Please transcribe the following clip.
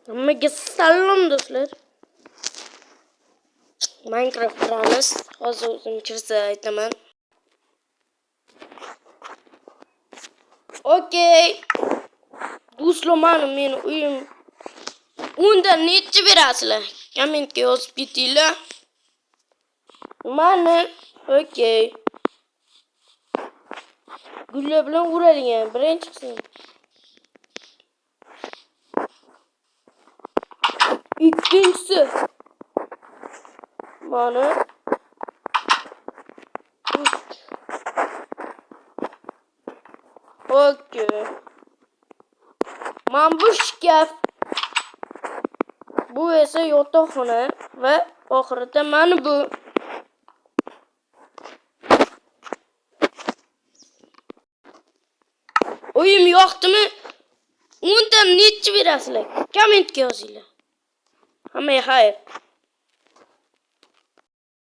Hammaga salom do'stlar. Minecraft quramiz. Hozir o'zim kirsa aytaman. Okey. Do'stlar, meni uyim. Unda necha berasizlar? Kommentga yozib ketinglar. Mana, okey. Gullar bilan uradigan birinchi qism. İkincisi. Mana. Okey. Mana bu shkaf. Bu esa yotoqxona va oxirida mana bu. Uyim yoqdimi? Undan necha berasizlar? Kommentga yozinglar. Hammaga xayr.